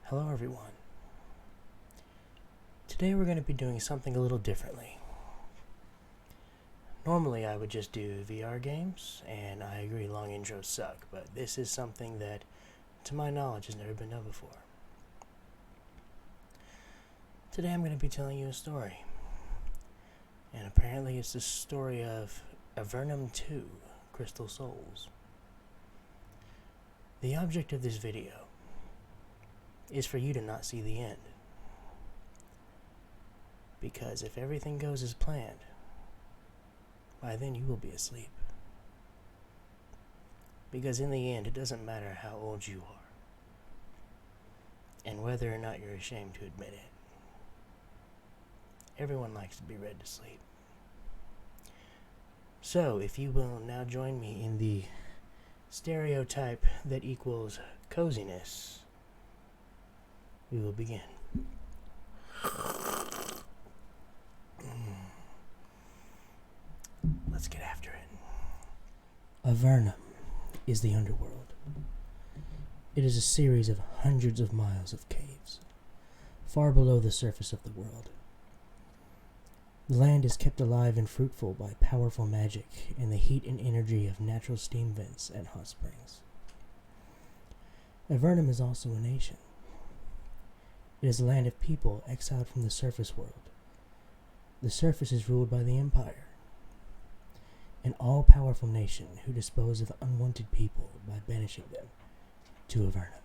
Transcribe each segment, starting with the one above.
Hello everyone. Today we're going to be doing something a little differently. Normally I would just do VR games, and I agree long intros suck, but this is something that, to my knowledge, has never been done before. Today I'm going to be telling you a story, and apparently it's the story of Avernum 2, Crystal Souls. The object of this video is for you to not see the end. Because if everything goes as planned, by then you will be asleep. Because in the end, it doesn't matter how old you are, and whether or not you're ashamed to admit it. Everyone likes to be read to sleep. So, if you will now join me in the stereotype that equals coziness, we will begin. Let's get after it. Avernum is the underworld. It is a series of hundreds of miles of caves, far below the surface of the world. The land is kept alive and fruitful by powerful magic and the heat and energy of natural steam vents and hot springs. Avernum is also a nation. It is a land of people exiled from the surface world. The surface is ruled by the Empire, an all-powerful nation who dispose of unwanted people by banishing them to Avernum.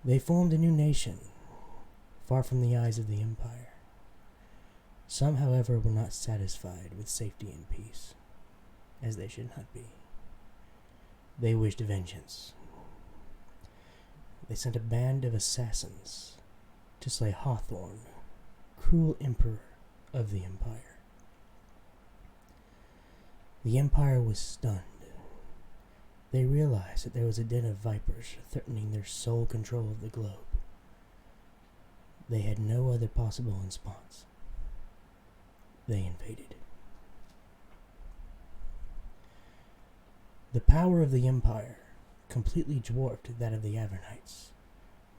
They formed a new nation, far from the eyes of the Empire. Some, however, were not satisfied with safety and peace, as they should not be. They wished vengeance. They sent a band of assassins to slay Hawthorne, cruel emperor of the Empire. The Empire was stunned. They realized that there was a den of vipers threatening their sole control of the globe. They had no other possible response. They invaded. The power of the Empire completely dwarfed that of the Avernites,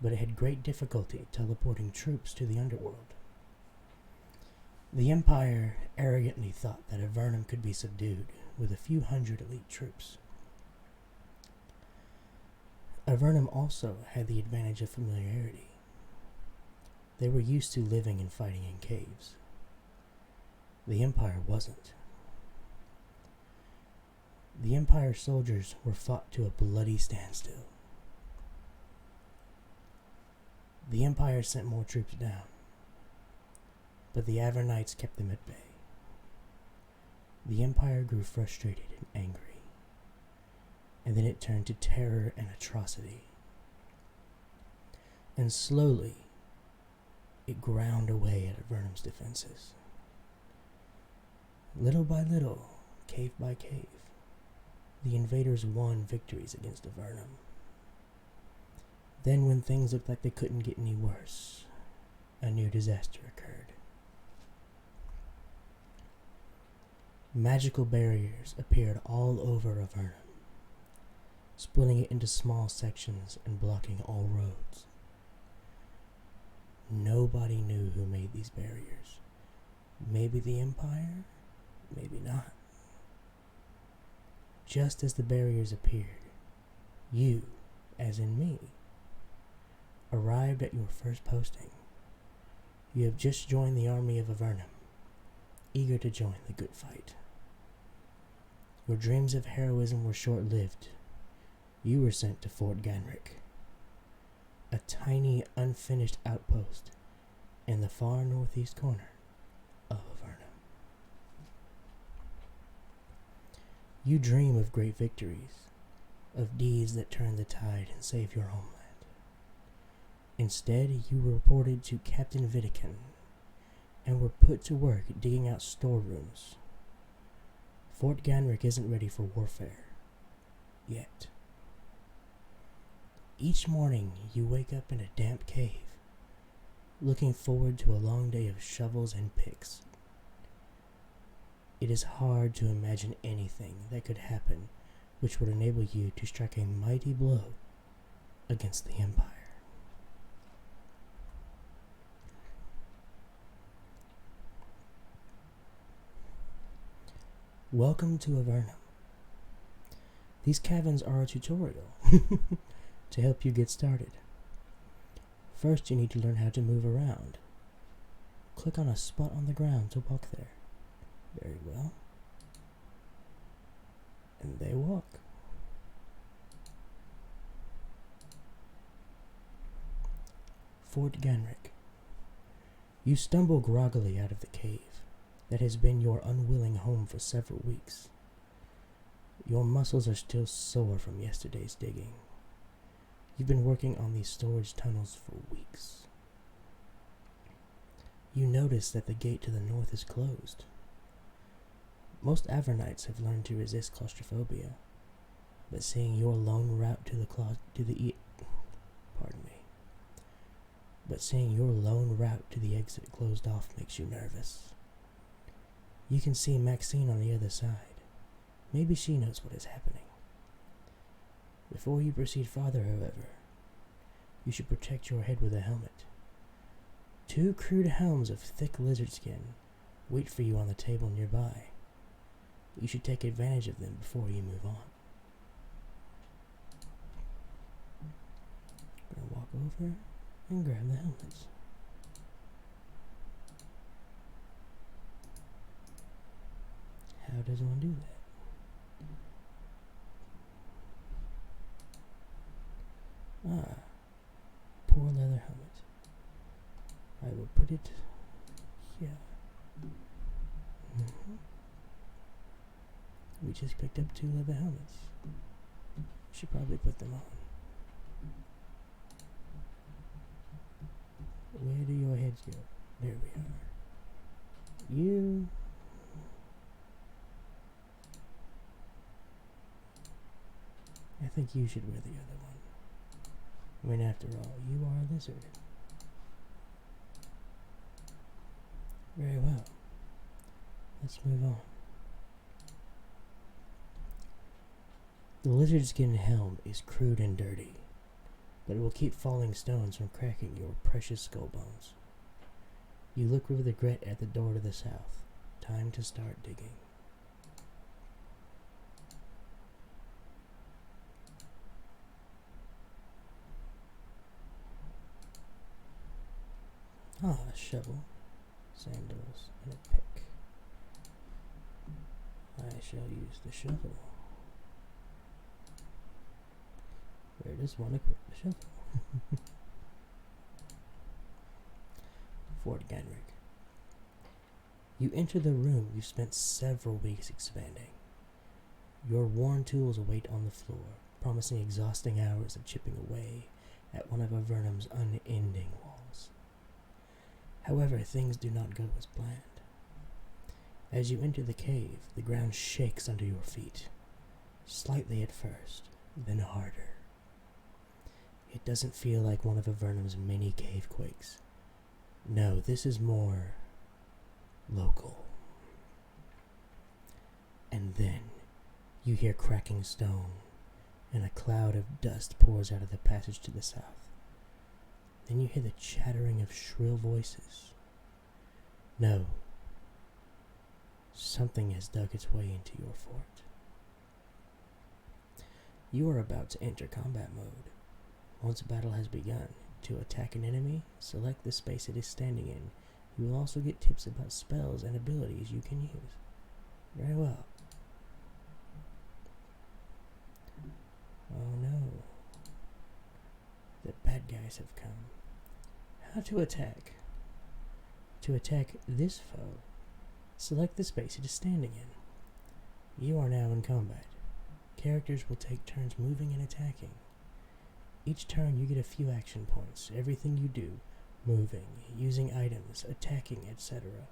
but it had great difficulty teleporting troops to the underworld. The Empire arrogantly thought that Avernum could be subdued with a few hundred elite troops. Avernum also had the advantage of familiarity. They were used to living and fighting in caves. The Empire wasn't. The Empire soldiers were fought to a bloody standstill. The Empire sent more troops down, but the Avernites kept them at bay. The Empire grew frustrated and angry, and then it turned to terror and atrocity. And slowly, it ground away at Avernum's defenses. Little by little, cave by cave, the invaders won victories against Avernum. Then, when things looked like they couldn't get any worse, a new disaster occurred. Magical barriers appeared all over Avernum, splitting it into small sections and blocking all roads. Nobody knew who made these barriers. Maybe the Empire, maybe not. Just as the barriers appeared, you, as in me, arrived at your first posting. You have just joined the army of Avernum, eager to join the good fight. Your dreams of heroism were short-lived. You were sent to Fort Ganrick, a tiny, unfinished outpost in the far northeast corner of Avernum. You dream of great victories, of deeds that turn the tide and save your homeland. Instead, you were reported to Captain Vitican and were put to work digging out storerooms. Fort Ganrick isn't ready for warfare, yet. Each morning, you wake up in a damp cave, looking forward to a long day of shovels and picks. It is hard to imagine anything that could happen which would enable you to strike a mighty blow against the Empire. Welcome to Avernum. These caverns are a tutorial to help you get started. First, you need to learn how to move around. Click on a spot on the ground to walk there. Very well. And they walk. Fort Ganrick. You stumble groggily out of the cave that has been your unwilling home for several weeks. Your muscles are still sore from yesterday's digging. You've been working on these storage tunnels for weeks. You notice that the gate to the north is closed. Most Avernites have learned to resist claustrophobia, but seeing your lone route to the exit closed off makes you nervous. You can see Maxine on the other side. Maybe she knows what is happening. Before you proceed farther, however, you should protect your head with a helmet. 2 crude helms of thick lizard skin wait for you on the table nearby. You should take advantage of them before you move on. I'm gonna walk over and grab the helmets. How does one do that? Poor leather helmet. I will put it here. We just picked up 2 leather helmets. Should probably put them on. Where do your heads go? There we are. You. I think you should wear the other one. I mean, after all, you are a lizard. Very well. Let's move on. The lizard skin helm is crude and dirty, but it will keep falling stones from cracking your precious skull bones. You look with regret at the door to the south. Time to start digging. A shovel, sandals, and a pick. I shall use the shovel. Where does one equip the shovel? Fort Ganrick. You enter the room you've spent several weeks expanding. Your worn tools await on the floor, promising exhausting hours of chipping away at one of Avernum's unending walls. However, things do not go as planned. As you enter the cave, the ground shakes under your feet, slightly at first, then harder. It doesn't feel like one of Avernum's many cave quakes. No, this is more local. And then you hear cracking stone, and a cloud of dust pours out of the passage to the south. Then you hear the chattering of shrill voices. No, something has dug its way into your fort. You are about to enter combat mode. Once a battle has begun, to attack an enemy, select the space it is standing in. You will also get tips about spells and abilities you can use. Very well. Oh no. The bad guys have come. How to attack? To attack this foe, select the space it is standing in. You are now in combat. Characters will take turns moving and attacking. Each turn you get a few action points. Everything you do, moving, using items, attacking, etc.,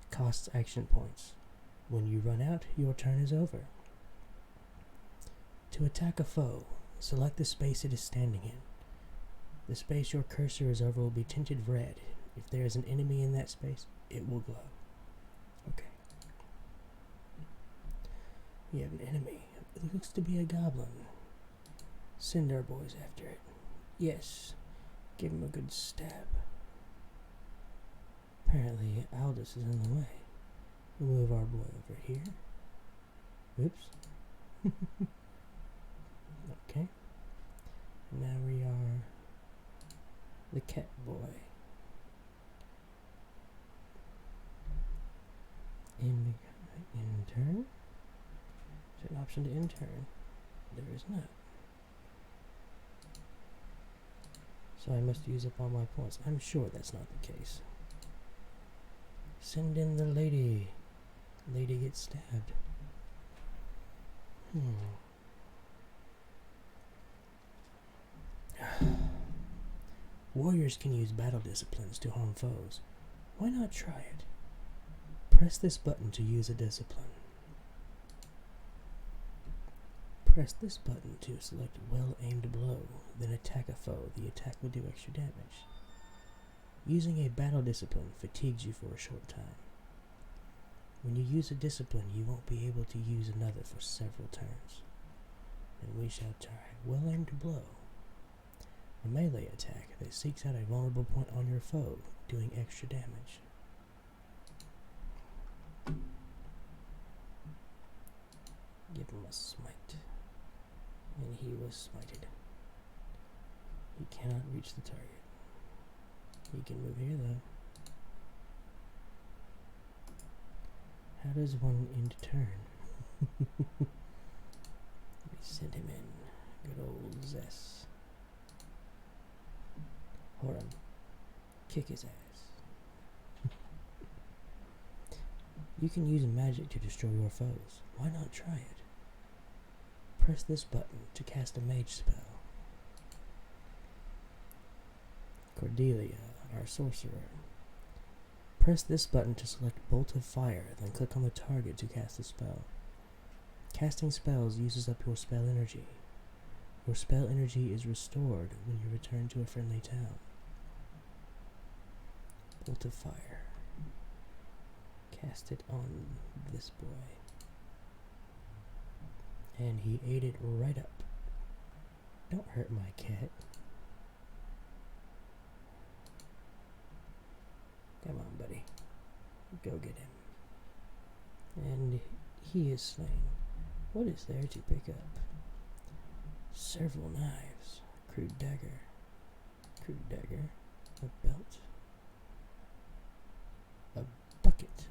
costs action points. When you run out, your turn is over. To attack a foe, select the space it is standing in. The space your cursor is over will be tinted red. If there is an enemy in that space, it will glow. Okay. You have an enemy. It looks to be a goblin. Send our boys after it. Yes, give him a good stab. Apparently, Aldous is in the way. We'll move our boy over here. Oops. Okay. Now we are the cat boy. Intern? Is there an option to intern? There is not. So I must use up all my points. I'm sure that's not the case. Send in the lady. Lady gets stabbed. Warriors can use battle disciplines to harm foes. Why not try it? Press this button to use a discipline. Press this button to select well-aimed blow, then attack a foe. The attack will do extra damage. Using a battle discipline fatigues you for a short time. When you use a discipline, you won't be able to use another for several turns. And we shall try well-aimed blow. A melee attack that seeks out a vulnerable point on your foe, doing extra damage. Give him a smite. And he was smited. He cannot reach the target. He can move here though. How does one end turn? We send him in. Good old Zess. Horum. Kick his ass. You can use magic to destroy your foes. Why not try it? Press this button to cast a mage spell. Cordelia, our sorcerer. Press this button to select Bolt of Fire, then click on the target to cast a spell. Casting spells uses up your spell energy. Your spell energy is restored when you return to a friendly town. Bolt of Fire. Cast it on this boy. And he ate it right up. Don't hurt my cat. Come on, buddy. Go get him. And he is slain. What is there to pick up? Several knives. Crude dagger. Crude dagger. A belt. A bucket.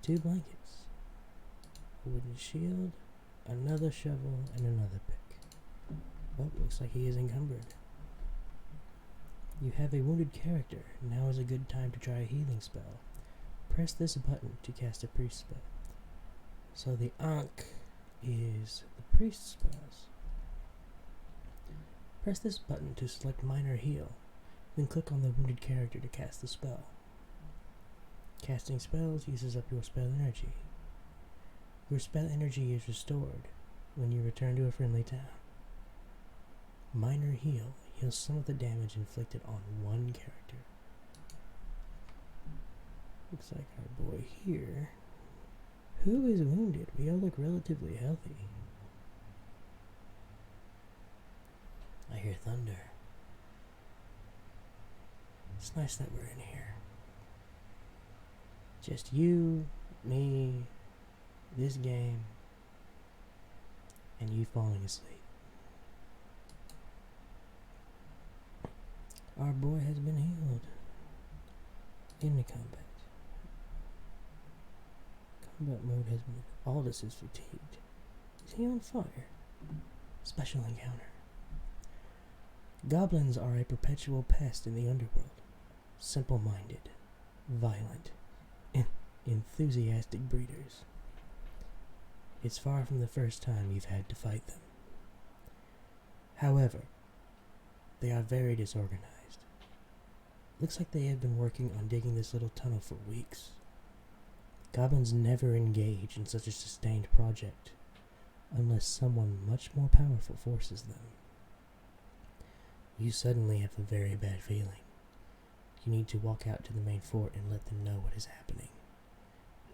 2 blankets. A wooden shield. Another shovel and another pick. Oh, looks like he is encumbered. You have a wounded character. Now is a good time to try a healing spell. Press this button to cast a priest spell. So the Ankh is the priest spells. Press this button to select minor heal, then click on the wounded character to cast the spell. Casting spells uses up your spell energy. Your spell energy is restored when you return to a friendly town. Minor heal heals some of the damage inflicted on one character. Looks like our boy here. Who is wounded? We all look relatively healthy. I hear thunder. It's nice that we're in here. Just you, me, this game, and you falling asleep. Our boy has been healed. Into combat. Combat mode has been... Aldous is fatigued. Is he on fire? Special encounter. Goblins are a perpetual pest in the underworld. Simple-minded, violent, enthusiastic breeders. It's far from the first time you've had to fight them. However, they are very disorganized. Looks like they have been working on digging this little tunnel for weeks. Goblins never engage in such a sustained project, unless someone much more powerful forces them. You suddenly have a very bad feeling. You need to walk out to the main fort and let them know what is happening.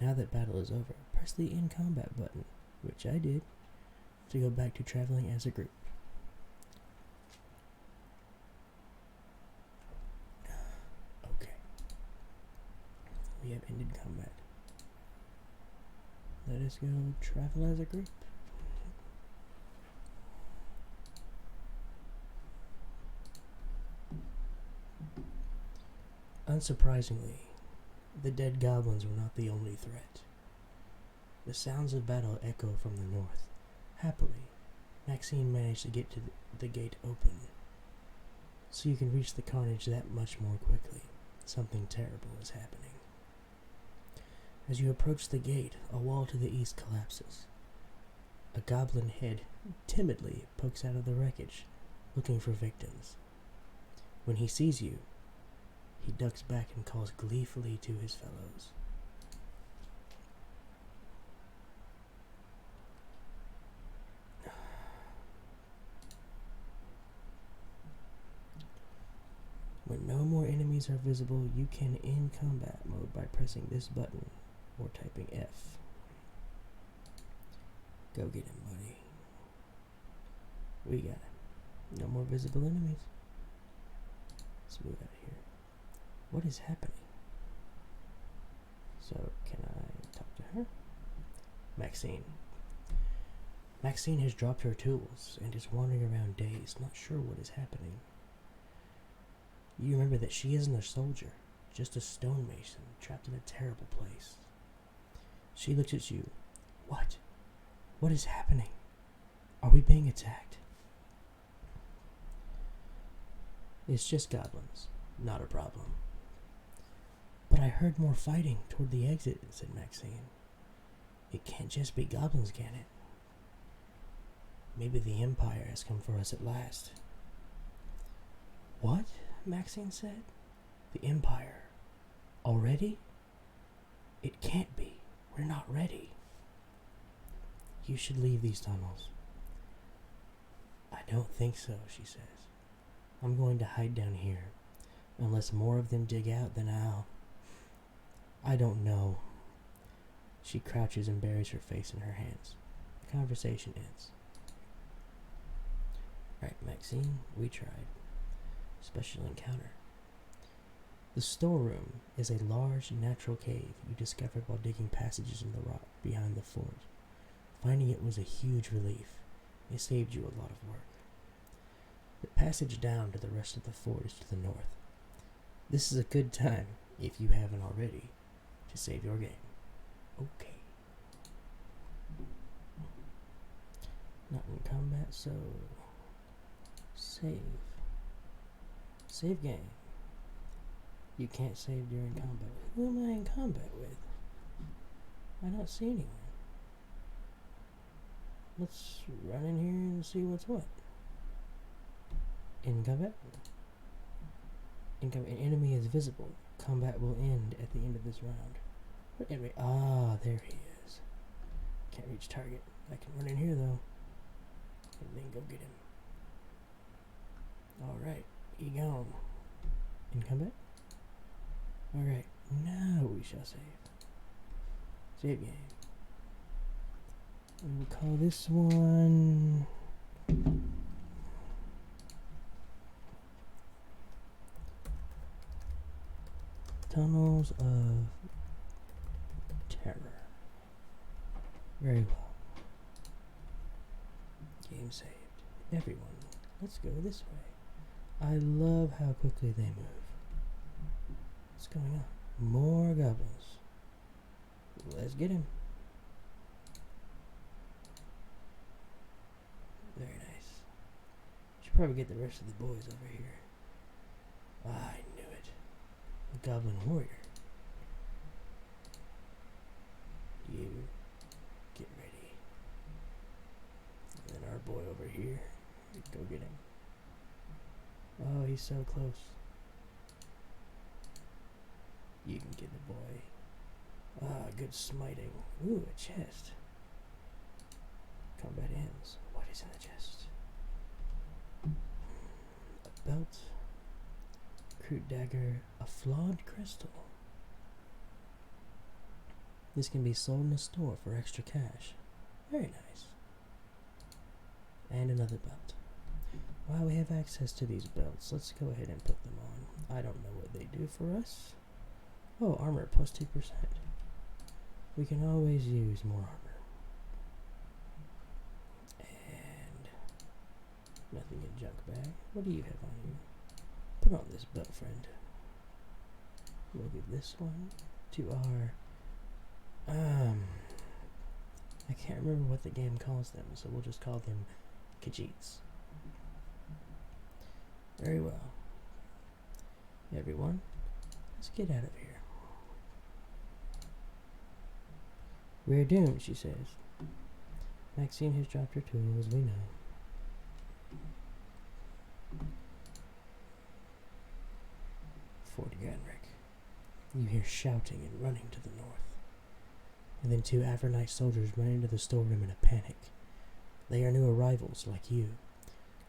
Now that battle is over, press the in combat button which I did, to go back to traveling as a group. Okay. We have ended combat. Let us go travel as a group. Unsurprisingly, the dead goblins were not the only threat. The sounds of battle echo from the north. Happily, Maxine managed to get to the gate open, so you can reach the carnage that much more quickly. Something terrible is happening. As you approach the gate, a wall to the east collapses. A goblin head timidly pokes out of the wreckage, looking for victims. When he sees you, he ducks back and calls gleefully to his fellows. When no more enemies are visible, you can end combat mode by pressing this button or typing F. Go get him, buddy. We got him. No more visible enemies. Let's move out of here. What is happening? So, can I talk to her? Maxine. Maxine has dropped her tools and is wandering around dazed, not sure what is happening. You remember that she isn't a soldier, just a stonemason trapped in a terrible place. She looks at you. What? What is happening? Are we being attacked? It's just goblins. Not a problem. But I heard more fighting toward the exit, said Maxine. It can't just be goblins, can it? Maybe the Empire has come for us at last. What? Maxine said. The Empire. Already? It can't be. We're not ready. You should leave these tunnels. I don't think so, she says. I'm going to hide down here. Unless more of them dig out, then I don't know. She crouches and buries her face in her hands. The conversation ends. Right, Maxine, we tried. Special encounter. The storeroom is a large natural cave you discovered while digging passages in the rock behind the fort. Finding it was a huge relief. It saved you a lot of work. The passage down to the rest of the fort is to the north. This is a good time, if you haven't already, to save your game. Okay. Not in combat, so save. Save game. You can't save during combat. Who am I in combat with? I don't see anyone. Let's run in here and see what's what. In combat? An enemy is visible. Combat will end at the end of this round. What enemy? Ah, there he is. Can't reach target. I can run in here though. And then go get him. Alright, he gone. In combat? Alright, now we shall save. Save game. We will call this one Tunnels of Terror. Very well. Game saved. Everyone, let's go this way. I love how quickly they move. What's going on? More goblins. Let's get him. Very nice. Should probably get the rest of the boys over here. I knew it. A goblin warrior. You get ready. And then our boy over here. Go get him. Oh, he's so close. You can get the boy. Ah, good smiting. Ooh, a chest. Combat ends. What is in the chest? A belt. Crude dagger. A flawed crystal. This can be sold in a store for extra cash. Very nice. And another belt. While we have access to these belts, let's go ahead and put them on. I don't know what they do for us. Oh, armor plus 2%. We can always use more armor. And nothing in junk bag. What do you have on you? Put on this belt, friend. We'll give this one to our I can't remember what the game calls them, so we'll just call them Khajiits. Very well. Everyone, let's get out of here. We're doomed, she says. Maxine has dropped her tools, we know. Fort Ganrick. You hear shouting and running to the north. And then 2 Avernite soldiers run into the storeroom in a panic. They are new arrivals, like you,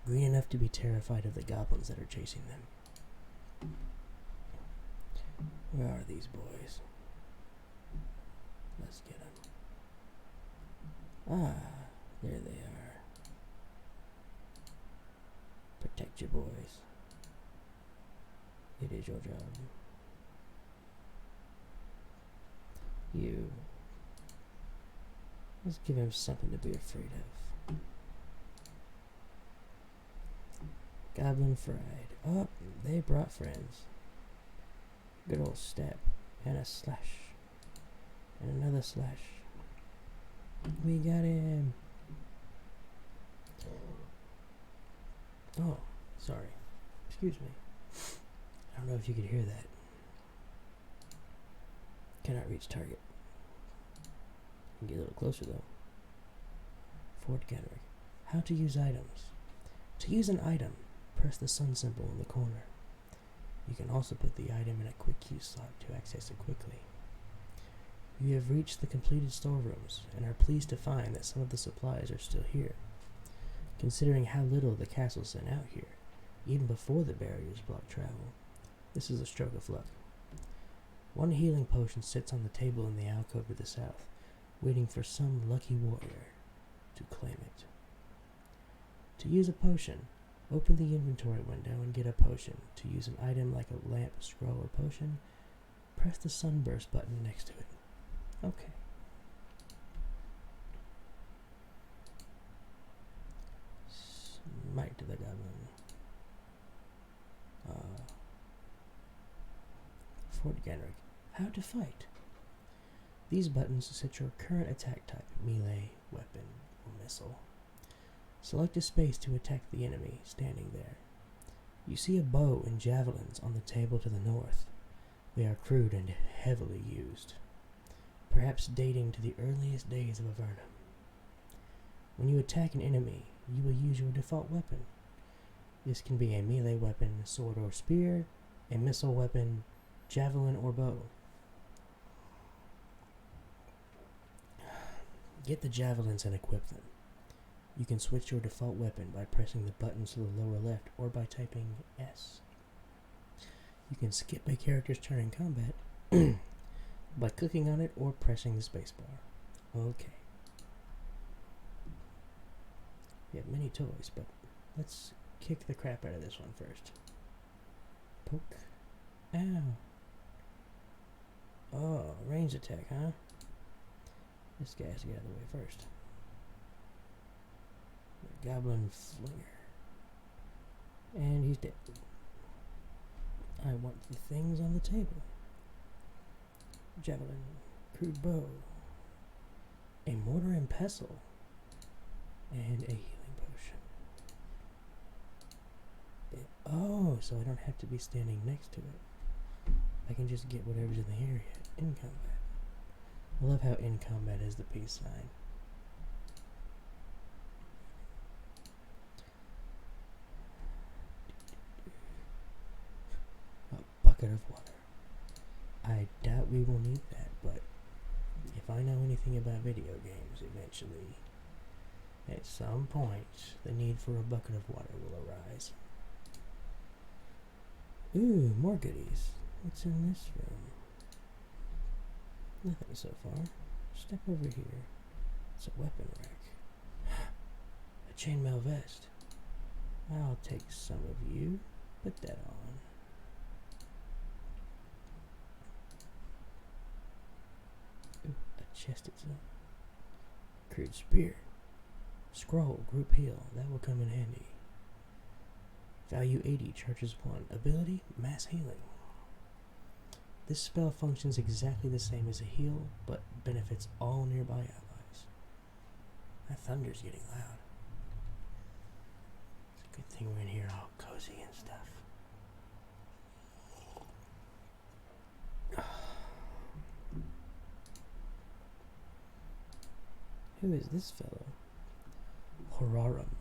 green enough to be terrified of the goblins that are chasing them. Where are these boys? Let's get them. Ah, there they are. Protect your boys. It is your job. You. Let's give him something to be afraid of. Goblin fried. Oh, they brought friends. Good old step. And a slash. And another slash. We got him. Oh, sorry. Excuse me. I don't know if you could hear that. Cannot reach target. Get a little closer though. Fort Ganrick. How to use items. To use an item, press the sun symbol in the corner. You can also put the item in a quick key slot to access it quickly. You have reached the completed storerooms and are pleased to find that some of the supplies are still here. Considering how little the castle sent out here, even before the barriers blocked travel, this is a stroke of luck. 1 healing potion sits on the table in the alcove to the south, waiting for some lucky warrior to claim it. To use a potion, open the inventory window and get a potion. To use an item like a lamp, scroll, or potion, press the sunburst button next to it. Okay. Smite to the goblin. Fort Ganrick. How to fight. These buttons set your current attack type, melee, weapon, or missile. Select a space to attack the enemy standing there. You see a bow and javelins on the table to the north. They are crude and heavily used, perhaps dating to the earliest days of Avernum. When you attack an enemy, you will use your default weapon. This can be a melee weapon, sword or spear, a missile weapon, javelin or bow. Get the javelins and equip them. You can switch your default weapon by pressing the buttons to the lower left or by typing S. You can skip a character's turn in combat by clicking on it or pressing the spacebar. Okay. We have many toys, but let's kick the crap out of this one first. Poke. Ow. Oh, range attack, huh? This guy has to get out of the way first. The goblin flinger. And he's dead. I want the things on the table. Javelin, crude bow, a mortar and pestle, and a healing potion. Oh, so I don't have to be standing next to it. I can just get whatever's in the area in combat. I love how in combat is the peace sign. A bucket of water. I doubt we will need that, but if I know anything about video games, eventually, at some point, the need for a bucket of water will arise. Ooh, more goodies. What's in this room? Nothing so far. Step over here. It's a weapon rack. A chainmail vest. I'll take some of you. Put that on. Ooh, a chest itself. Crude spear. Scroll, group heal. That will come in handy. Value 80, charges 1. Ability, mass healing. This spell functions exactly the same as a heal, but benefits all nearby allies. That thunder's getting loud. It's a good thing we're in here all cozy and stuff. Who is this fellow? Horarum.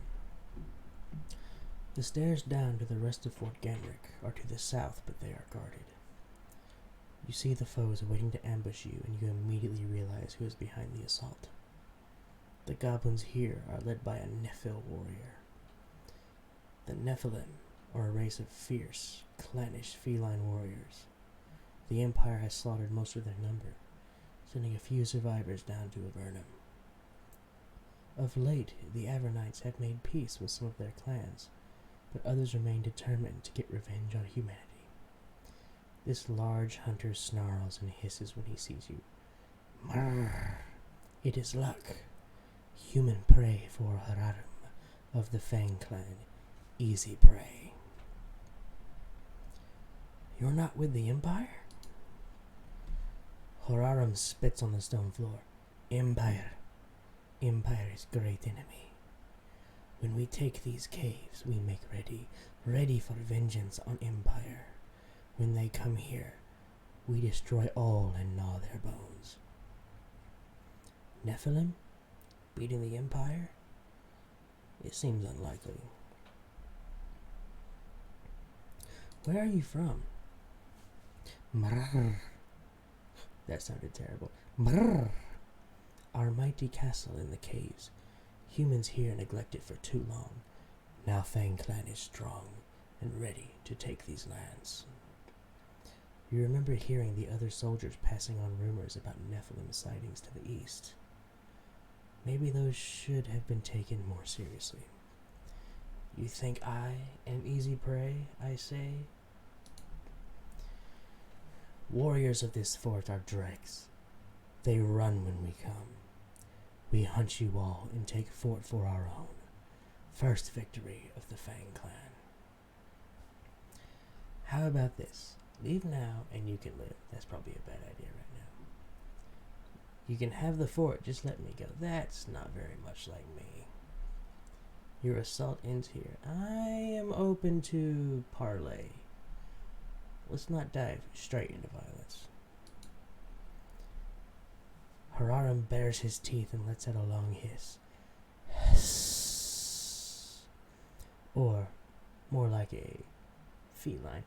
The stairs down to the rest of Fort Gamrick are to the south, but they are guarded. You see the foes waiting to ambush you, and you immediately realize who is behind the assault. The goblins here are led by a Nephil warrior. The Nephilim are a race of fierce, clannish feline warriors. The Empire has slaughtered most of their number, sending a few survivors down to Avernum. Of late, the Avernites have made peace with some of their clans, but others remain determined to get revenge on humanity. This large hunter snarls and hisses when he sees you. Marr! It is luck. Human prey for Hararum of the Fang clan. Easy prey. You're not with the Empire? Horarum spits on the stone floor. Empire. Empire is great enemy. When we take these caves, we make ready for vengeance on Empire. When they come here, we destroy all and gnaw their bones. Nephilim? Beating the Empire? It seems unlikely. Where are you from? Mrrr. That sounded terrible. Mrrr. Our mighty castle in the caves. Humans here neglected for too long. Now Fang clan is strong and ready to take these lands. You remember hearing the other soldiers passing on rumors about Nephilim sightings to the east. Maybe those should have been taken more seriously. You think I am easy prey, I say? Warriors of this fort are dregs. They run when we come. We hunt you all and take fort for our own. First victory of the Fang clan. How about this? Leave now and you can live. That's probably a bad idea right now. You can have the fort, just let me go. That's not very much like me. Your assault ends here. I am open to parley. Let's not dive straight into violence. Hararum bares his teeth and lets out a long hiss. Or, more like a feline.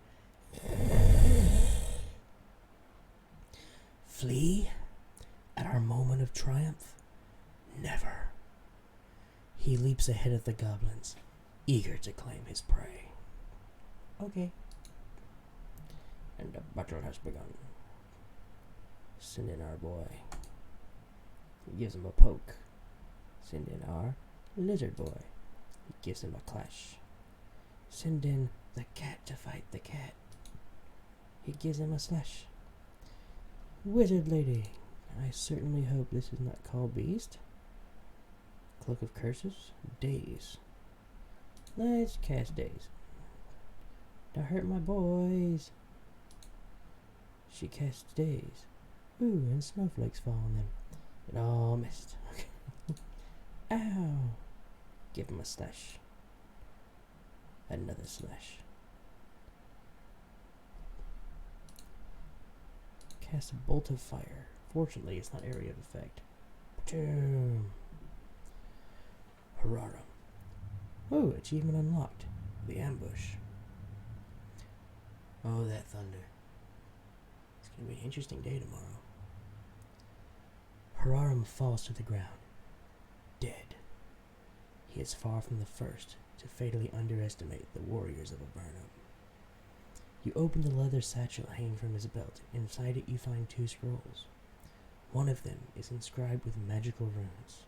Flee? At our moment of triumph? Never. He leaps ahead of the goblins, eager to claim his prey. Okay. And the battle has begun. Send in our boy. He gives him a poke. Send in our lizard boy. He gives him a clash. Send in the cat to fight the cat. He gives him a slash. Wizard lady. I certainly hope this is not called beast. Cloak of curses. Daze. Let's cast daze. Don't hurt my boys. She casts daze. Ooh, and snowflakes fall on them. It all missed. Ow. Give him a slash. Another slash. Cast a bolt of fire. Fortunately, it's not area of effect. Boom. Hurrah. Oh, achievement unlocked. The ambush. Oh, that thunder. It's going to be an interesting day tomorrow. Hararum falls to the ground, dead. He is far from the first to fatally underestimate the warriors of Avernum. You open the leather satchel hanging from his belt. Inside it you find 2 scrolls. One of them is inscribed with magical runes.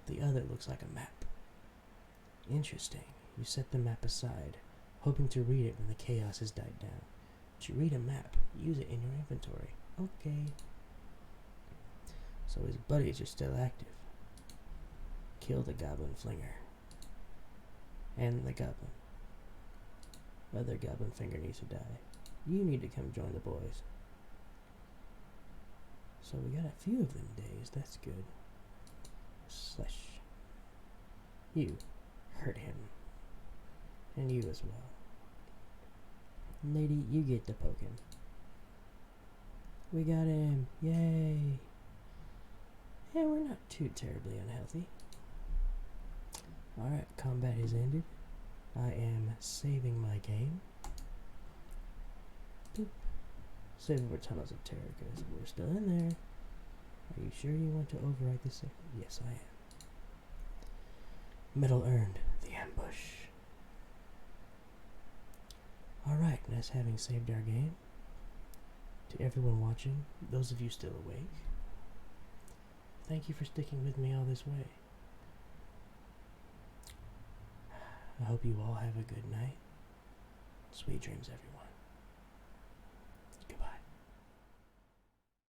The other looks like a map. Interesting. You set the map aside, hoping to read it when the chaos has died down. But you read a map. Use it in your inventory. Okay. So his buddies are still active. Kill the goblin flinger. And the goblin. Other goblin finger needs to die. You need to come join the boys. So we got a few of them days. That's good. Slash. You. Hurt him. And you as well. Lady, you get to poke him. We got him. Yay. Yeah, we're not too terribly unhealthy. Alright, combat is ended. I am saving my game. Boop. Save over Tunnels of Terror because we're still in there. Are you sure you want to overwrite this? Yes, I am. Medal earned. The ambush. Alright, nice having saved our game. To everyone watching, those of you still awake, thank you for sticking with me all this way. I hope you all have a good night. Sweet dreams, everyone.